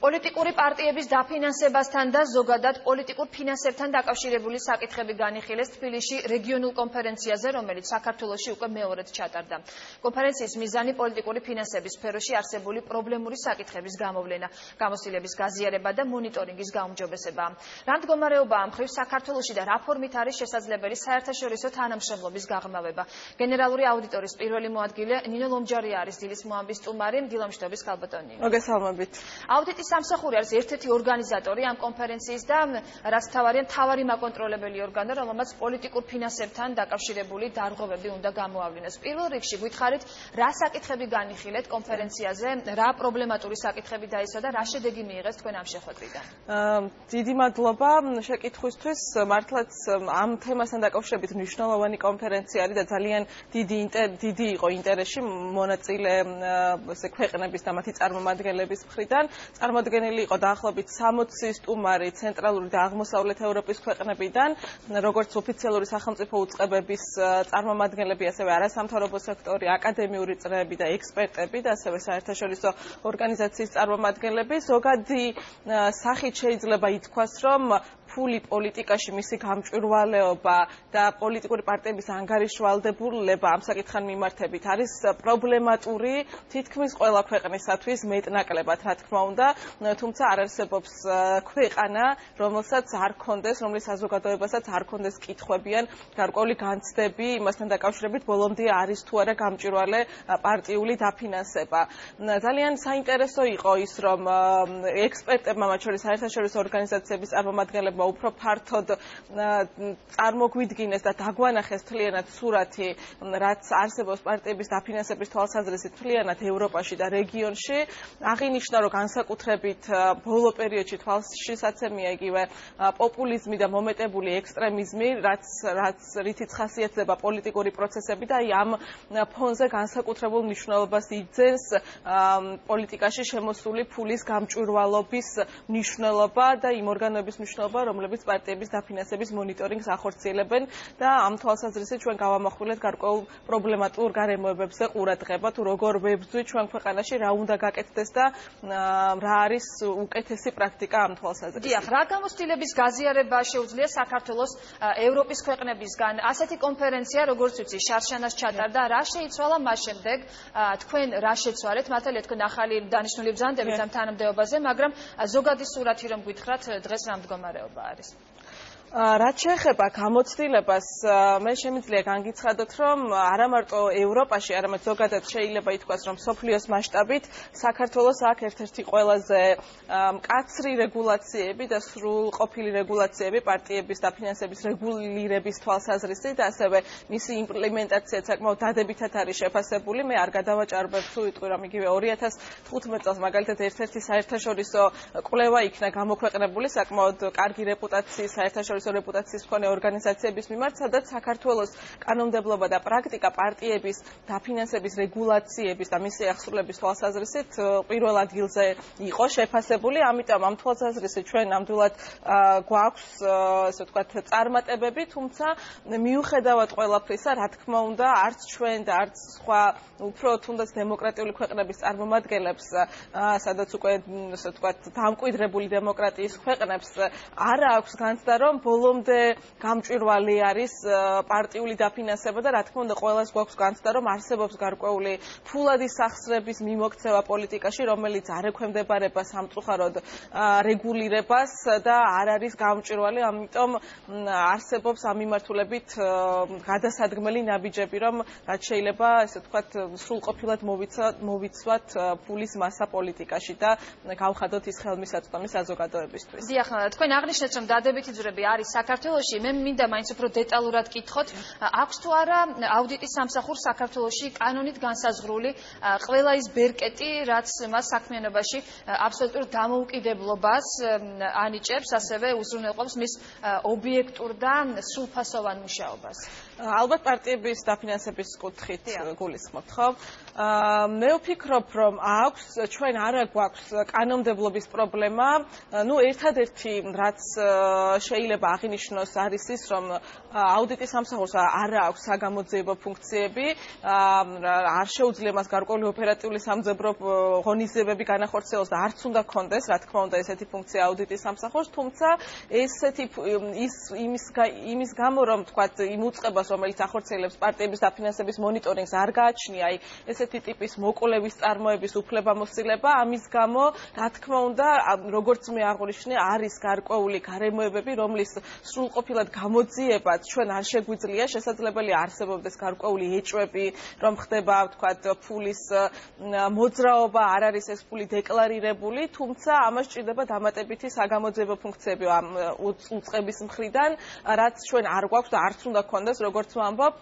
პოლიტიკური პარტიების დაფინანსებასთან და ზოგადად პოლიტიკურ ფინანსებთან დაკავშირებული საკითხები განიხილეს თბილისში რეგიონულ კონფერენციაზე, რომელიც საქართველოში უკვე მეორედ ჩატარდა. კონფერენციის მიზანი პოლიტიკური ფინანსების სფეროში არსებული პრობლემური საკითხების გამოვლენა, გამოცდილების გაზიარება და მონიტორინგის გაუმჯობესებაა. რა მდგომარეობაა მხრივ საქართველოში და რა ფორმით არის შესაძლებელი საერთაშორისო თანამშრომლობის გაღრმავება. გენერალური აუდიტორის პირველი მოადგილე ნინო ლომჯარია არის დილის მოამბის სტუმარი. დილამშვიდობის ქალბატონი. მოგესალმებით. აუდიტის სამსახური არის ერთ-ერთი ორგანიზატორი ამ კონფერენციის და რაც თავარი მაკონტროლებელი ორგანო, რომელმაც პოლიტიკურ ფინანსებთან დაკავშირებული დარღვევები უნდა გამოავლინოს. პირველ რიგში გითხარით, რა საკითხები განიხილეთ კონფერენციაზე, რა პრობლემატური საკითხები დაისვა და რა შედეგი მიიღეს თქვენ ამ შეხვედრიდან? დიდი მადლობა შეკითხვისთვის. მართლაც ამ თემასთან დაკავშირებით მნიშვნელოვანი კონფერენცია არის და ძალიან დიდი იყო ინტერესი მონაწილე ქვეყნების და მათი წარმომადგენლების მხრიდან. წარმოდგენილი იყო დაახლოებით 60 სტუმარი ცენტრალური და აღმოსავლეთ ევროპის ქვეყნებიდან, როგორც ოფიციალური სახელმწიფო უწყებების წარმომადგენლები, ასევე არასამთავრობო სექტორი, აკადემიური წრეები და ექსპერტები და ასევე საერთაშორისო ორგანიზაციის წარმომადგენლები. ზოგადი სახით შეიძლება ითქვას, რომ ფული პოლიტიკაში მისი გამჭვირვალეობა და პოლიტიკური პარტიების ანგარიშვალდებულება ამ საკითხთან მიმართებით არის პრობლემატური თითქმის ყველა ქვეყნისათვის მეტნაკლებად, რა თქმა უნდა, თუმცა არ არსებობს ქვეყანა, რომელსაც არ ქონდეს, რომლის საზოგადოებასაც არ ქონდეს კითხვები ან გარკვეული განცდები იმასთან დაკავშირებით, ბოლომდე არის თუ არა გამჭვირვალე პარტიული დაფინანსება. ძალიან საინტერესო იყო ის, რომ ექსპერტებმა, მათ შორის საერთაშორისო ორგანიზაციების წარმომადგენლებმა უფრო ფართოდ წარმოგვიდგინეს და დაგვანახეს მთლიანად სურათი, რაც არსებობს პარტიების დაფინანსების თვალსაზრისით მთლიანად ევროპაში და რეგიონში. აღინიშნა, რომ განსაკუთრებით ბოლო პერიოდში თვალშისაცემია იგივე პოპულიზმი და მომეტებული ექსტრემიზმი, რითიც ხასიათდება პოლიტიკური პროცესები და ამ ფონზე განსაკუთრებულ მნიშვნელობას იძენს პოლიტიკაში შემოსული ფულის გამჭვირვალობის მნიშვნელობა და იმ ორგანოების მნიშვნელობა, რომლებიც პარტიების დაფინანსების მონიტორინგს ახორციელებენ და ამ თვალსაზრისით ჩვენ გავამახვილეთ გარკვეულ პრობლემატურ გარემოებებზე ყურადღება, თუ როგორ ვებრძვით ჩვენ ქვეყანაში, რა უნდა გაკეთდეს და რა არის უკეთესი პრაქტიკა ამ თვალსაზრისით. დიახ, რა გამოცდილების გაზიარება შეუძლია საქართველოს ევროპის ქვეყნებისგან? ასეთი კონფერენცია, როგორც ვიცი, შარშანას ჩატარდა, რა შეიცვალა მას შემდეგ? თქვენ რა შეცვალეთ? მართალია თქვენ ახალი დანიშნული ბრძანდებით ამ თანამდებობაზე, მაგრამ ზოგადი სურათი რომ გითხრათ, დღეს რა მდგომარეობა არის? რაც შეეხება გამოცდილებას, მე შემიძლია განგიცხადოთ, რომ არა მარტო ევროპაში, არამედ ზოგადად შეიძლება ითქვას, რომ მსოფლიოს მასშტაბით საქართველოს აქვს ერთ-ერთი ყველაზე მკაცრი რეგულაციები და სრულყოფილი რეგულაციები პარტიების დაფინანსების რეგულირების თვალსაზრისით, ასევე მისი იმპლემენტაციაც საკმაოდ დადებითად არის შეფასებული. მე არ გადავაჭარბებ თუ ვიტყვი, რომ იგივე 2015 წელს მაგალითად ერთ-ერთი საერთაშორისო კვლევა იქნა გამოქვეყნებული საკმაოდ კარგი რეპუტაციის საერთაშორისო რეპუტაციის მქონე ორგანიზაციების მიმართ, სადაც საქართველოს კანონმდებლობა და პრაქტიკა პარტიების დაფინანსების რეგულაციების და მისი აღსრულების თვალსაზრისით პირველ ადგილზე იყო შეფასებული. ამიტომ ამ თვალსაზრისით ჩვენ ნამდვილად გვაქვს, ასე ვთქვათ, წარმატებები, თუმცა მიუხედავად ყველაფრისა, რა თქმა უნდა, არც ჩვენ და არც სხვა უფრო თუნდაც დემოკრატიული ქვეყნების წარმომადგენლებს, სადაც უკვე, ასე ვთქვათ, დამკვიდრებული დემოკრატიის ქვეყნებს არ აქვს განცდა, რომ ბოლომდე გამჭვირვალე არის პარტიული დაფინანსება და რა თქმა უნდა ყველას გვაქვს განცდა, რომ არსებობს გარკვეული ფულადი სახსრების მიმოქცევა პოლიტიკაში, რომელიც არ ექვემდებარება სამწუხაროდ რეგულირებას და არ არის გამჭვირვალე, ამიტომ არსებობს ამ მიმართულებით გადასადგმელი ნაბიჯები, რომ რაც შეიძლება, ესე ვთქვათ, სრულყოფილად მოვიცვათ ფულის მასა პოლიტიკაში და გავხადოთ ის ხელმისაწვდომი საზოგადოებისთვის. დიახ, თქვენ აღნიშნეთ, რომ დადებითი ძვრები არის საქართველოში. მე მინდა მაინც უფრო დეტალურად გითხოთ, აქვს თუ არა აუდიტის სამსახურს საქართველოში კანონით განსაზღვრული ყველა ის ბერკეტი, რაც მას საქმიანობაში აბსოლუტურ დამოუკიდებლობას ანიჭებს, ასევე უზრუნველყოფს მის ობიექტურ და სრულფასოვან მუშაობას? ალბათ პარტიების დაფინანსების კუთხით გულისხმობთ, ხო? მე ვფიქრობ, რომ აქვს ჩვენ არა გვაქვს კანონმდებლობის პრობლემა. ნუ ერთადერთი რაც შეიძლება აღინიშნოს არის ის, რომ აუდიტის სამსახურს არ აქვს საგამოძიებო ფუნქციები, არ შეუძლია მას გარკვეული ოპერატიული სამძებრო ღონისძიებები განახორციელოს და არც უნდა ქონდეს, რა თქმა უნდა, ესეთი ფუნქცია აუდიტის სამსახურს, თუმცა ესეთი იმის გამო, რომ თქვათ იმ უწყებას, რომელიც ახორციელებს პარტიების დაფინანსების მონიტორინგს, არ გააჩნია აი ესეთი ტიპის მოკვლევის წარმოების უფლებამოსილება, ამის გამო, რა თქმა უნდა, როგორც მე აღვნიშნე, არის გარკვეული გარემოებები, რომლის სრულყოფილად გამოძიებაც ჩვენ არ შეგვიძლია, შესაძლებელია არსებობდეს გარკვეული ეჭვები, რომ ხდება, თქვათ, ფულის მოძრაობა, არ არის ეს ფული დეკლარირებული, თუმცა ამას ჭირდება დამატებითი საგამოძიებო ფუნქციები ამ უწყების მხრიდან, რაც ჩვენ არ გვაქვს და არც უნდა გქონდეს, როგორც ვამბობ,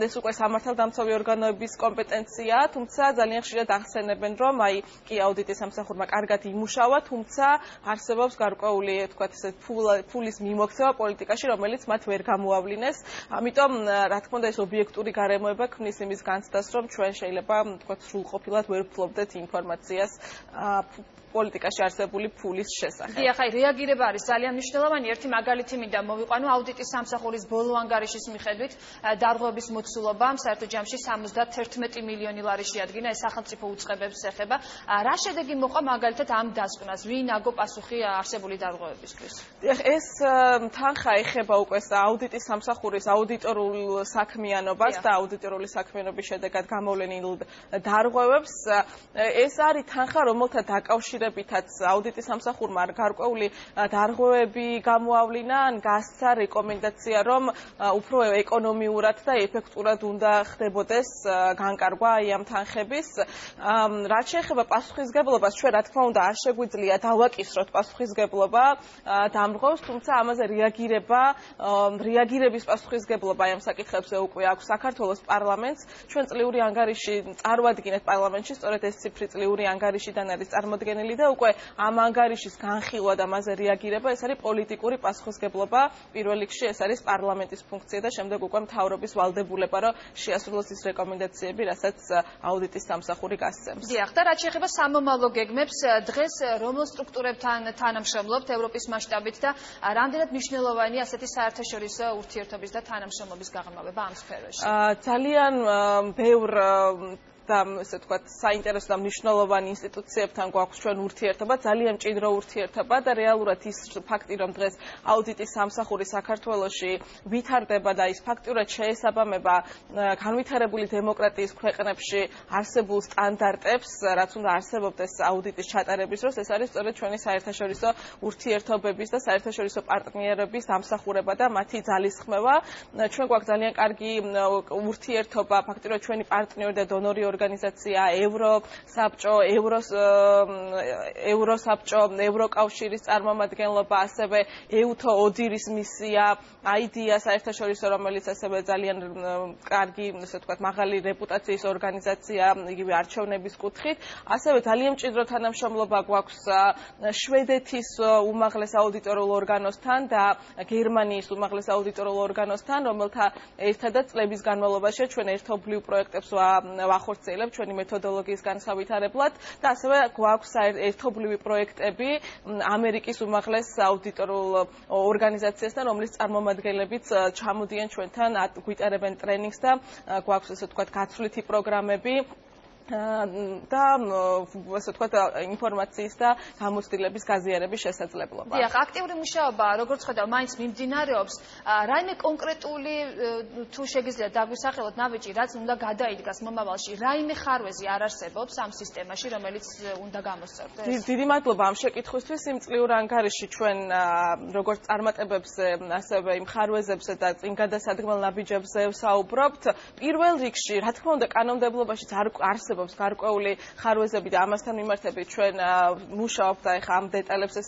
ეს უკვე სამართალდამცავი ორგანოების კომპეტენცია, თუმცა ძალიან ხშირად ახსენებენ, რომ აი კი აუდიტის სამსახურმა კარგად იმუშავა, თუმცა არსებობს გარკვეული, თქვათ, ესე ფულის მიმოქცევა პოლიტიკაში, რომელიც მათ ვერ გამოავლინეს. ამიტომ, რა თქმა უნდა, ეს ობიექტური გარემოება ქმნის იმის განცდას, რომ ჩვენ შეიძლება, თქვათ, სრულყოფილად ვერ ვფლობდეთ ინფორმაციას პოლიტიკაში არსებული ფულის შესახებ. დიახ, აი რეაგირება არის ძალიან მნიშვნელოვანი. ერთი მაგალითი მინდა მოვიყვანო აუდიტის სამსახურის ბოლო ანგარიშის მიხედვით დარღვევების მოცულობამ საერთო ჯამში 71 მილიონი ლარი შეადგინა, ეს სახელმწიფო უწყებებს ეხება. რა შედეგი მოყვა მაგალითად ამ დასკვნას? ვინ აგო პასუხი არსებული დარღვევებისთვის? დიახ, ეს თანხა ეხება უკვე აუდიტის სამსახურის აუდიტორულ საქმიანობას და აუდიტორული საქმიანობის შედეგად გამოვლენილ დარღვევებს. ეს არის თანხა, რომელთა დაკავშირებითაც აუდიტის სამსახურმა გარკვეული დარღვევები გამოავლინა, ან გასცა რეკომენდაცია, რომ უფრო ეკონომიურად და ეფექტურად უნდა ხდებოდეს განკარგვა ამ თანხების. რაც შეეხება პასუხისგებლობას, ჩვენ რა თქმა უნდა არ შეგვიძლია დავაკისროთ პასუხისგებლობა დამრღვევს, თუმცა ამაზე რეაგირების პასუხისგებლობა ამ საკითხებზე უკვე აქვს საქართველოს პარლამენტს. ჩვენ წლიური ანგარიში წარვადგინეთ პარლამენტში, სწორედ ეს ციფრი წლიური ანგარიშიდან არის წარმოდგენილი და უკვე ამ ანგარიშის განხილვა და მასზე რეაგირება, ეს არის პოლიტიკური პასუხისგებლობა. პირველ რიგში ეს არის პარლამენტის ფუნქცია და შემდეგ უკვე მთავრობის ვალდებულება, რომ შეასრულოს ის რეკომენდაციები, რასაც აუდიტის სამსახური გასცემს. დიახ, და რაც შეეხება სამომავლო გეგმებს, დღეს რომელ სტრუქტურებთან თანამშრომლობთ ევროპის მასშტაბით და რამდენად მნიშვნელოვანია ასეთი საერთაშორისო ურთიერთობის და თანამშრომლობის გაღრმავება ამ სფეროში? ძალიან ბევრ და ესე ვთქვათ, საინტერესო და მნიშვნელოვანი ინსტიტუციებთან გვაქვს ჩვენ ურთიერთობა, ძალიან მჭიდრო ურთიერთობა და რეალურად ის ფაქტი, რომ დღეს აუდიტის სამსახური საქართველოში ვითარდება და ის ფაქტურად შეესაბამება განვითარებული დემოკრატიის ქვეყნებში არსებულ სტანდარტებს, რაც უნდა არსებობდეს აუდიტის ჩატარების დროს, ეს არის სწორედ ჩვენი საერთაშორისო ურთიერთობების და საერთაშორისო პარტნიორების დამსახურება და მათი ძალისხმევა. ჩვენ გვაქვს ძალიან კარგი ურთიერთობა, ფაქტურად ჩვენი პარტნიორი და დონორი ორგანიზაცია, ევროსაბჭო, ევროკავშირის წარმომადგენლობა, ასევე EUTO ODIHR-ის მისია, IDEA საერთაშორისო, რომელიც ასევე ძალიან კარგი, ესე ვთქვათ, მაღალი რეპუტაციის ორგანიზაცია, იგივე არჩევნების კუთხით. ასევე ძალიან მჭიდრო თანამშრომლობა გვაქვს შვედეთის უმაღლეს აუდიტორულ ორგანოსთან და გერმანიის უმაღლეს აუდიტორულ ორგანოსთან, რომელთა ერთადაც წლების განმავლობაში ჩვენ ერთობლივ პროექტებს ვახორციელებთ ჩვენი მეთოდოლოგიის განსავითარებლად და ასევე გვაქვს ერთობლივი პროექტები ამერიკის უმაღლეს აუდიტორულ ორგანიზაციასთან, რომლის წარმომადგენლებიც ჩამოდიან ჩვენთან, გვიტარებენ ტრენინგს და გვაქვს ესე ვთქვათ გაცვლითი პროგრამები და ასე ვთქვათ ინფორმაციის და გამოცდილების გაზიარების შესაძლებლობა. დიახ, აქტიური მუშაობა, როგორც ხედავ, მაინც მიმდინარეობს. რაიმე კონკრეტული თუ შეგიძლიათ დაგვისახელოთ ნაბიჯი, რაც უნდა გადაიდგას მომავალში, რაიმე ხარვეზი არ არსებობს ამ სისტემაში, რომელიც უნდა გამოსწორდეს? დიდი მადლობა ამ შეკითხვისთვის. იმ წლიურ ანგარიში ჩვენ როგორც წარმატებებზე, ასევე იმ ხარვეზებზე და წინ გადასადგმელ ნაბიჯებზე ვსაუბრობთ. პირველ რიგში, რა თქმა უნდა, კანონმდებლობაშიც არსებობს გარკვეული ხარვეზები და ამასთან მიმართებით ჩვენ მუშაობთ და ეხა ამ დეტალებზე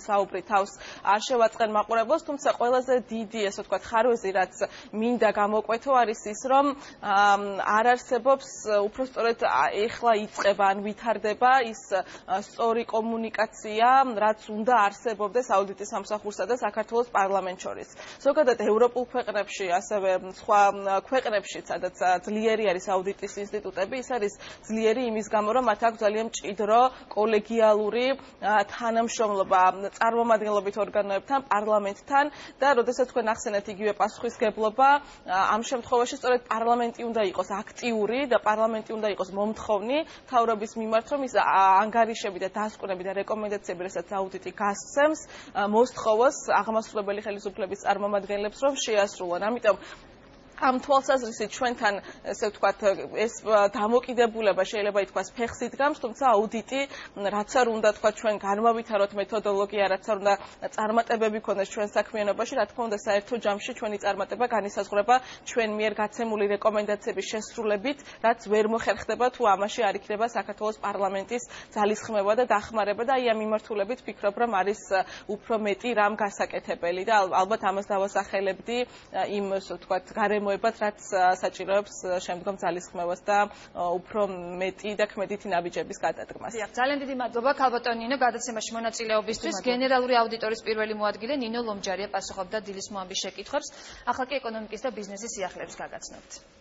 საუბრი თავს არ შევაწყენ მაყურებელს, თუმცა ყველაზე დიდი, ასე ვთქვათ, ხარვეზი, რაც მინდა გამოკვეთო, არის ის, რომ არ არსებობს უпростоრედ ეხლა იწყება ან ვითარდება ის სწორი კომუნიკაცია, რაც უნდა არსებობდეს აუდიტის სამსახურსა და საქართველოს პარლამენტს შორის. ზოგადად ევროპულ ქვეყნებში, ასევე სხვა ქვეყნებში, სადაც ძლიერი არის აუდიტის ინსტიტუტები, ეს არის ძლიერი იმის გამო, რომ მათ აქვს ძალიან მჭიდრო კოლეგიალური თანამშრომლობა წარმომადგენლობით ორგანოებთან, პარლამენტთან და როდესაც თქვენ ახსენეთ იგივე პასუხისგებლობა, ამ შემთხვევაში სწორედ პარლამენტი უნდა იყოს აქტიური და პარლამენტი უნდა იყოს მომთხოვნი მთავრობის მიმართ, რომ ის ანგარიშები და დასკვნები და რეკომენდაციები, რასაც აუდიტი გასცემს, მოსთხოვოს აღმასრულებელი ხელისუფლების წარმომადგენლებს, რომ შეასრულონ. ამიტომ ამ თვალსაზრისით ჩვენთან ესე ვთქვათ ეს დამოკიდებულება შეიძლება ითქვას ფეხს იდგამს, თუმცა აუდიტი რაც არ უნდა თქვა ჩვენ განმავითაროთ მეთოდოლოგია, რაც არ უნდა წარმატებები ქონდეს ჩვენ საქმიანობაში, რა თქმა უნდა საერთო ჯამში ჩვენი წარმატება განისაზღვრება ჩვენ მიერ გაცემული რეკომენდაციების შესრულებით, რაც ვერ მოხერხდება თუ ამაში არ იქნება საქართველოს პარლამენტის ძალისხმევა და დახმარება და აი ამ მიმართულებით ვფიქრობ, რომ არის უფრო მეტი რამ გასაკეთებელი და ალბათ ამას დავასახელებდი იმ ასე ვთქვათ გარემოებად, რაც საჭიროებს შემდგომ ძალისხმევას და უფრო მეტი და ქმედითი ნაბიჯების გადადგმას. ძალიან დიდი მადლობა ქალბატონ ნინო გადაცემაში მონაწილეობისთვის. გენერალური აუდიტორის პირველი მოადგილე ნინო ლომჯარია პასუხობდა დილის მოამბის შეკითხვებს. ახლა კი ეკონომიკის და ბიზნესის სიახლეებს გაგაცნობთ.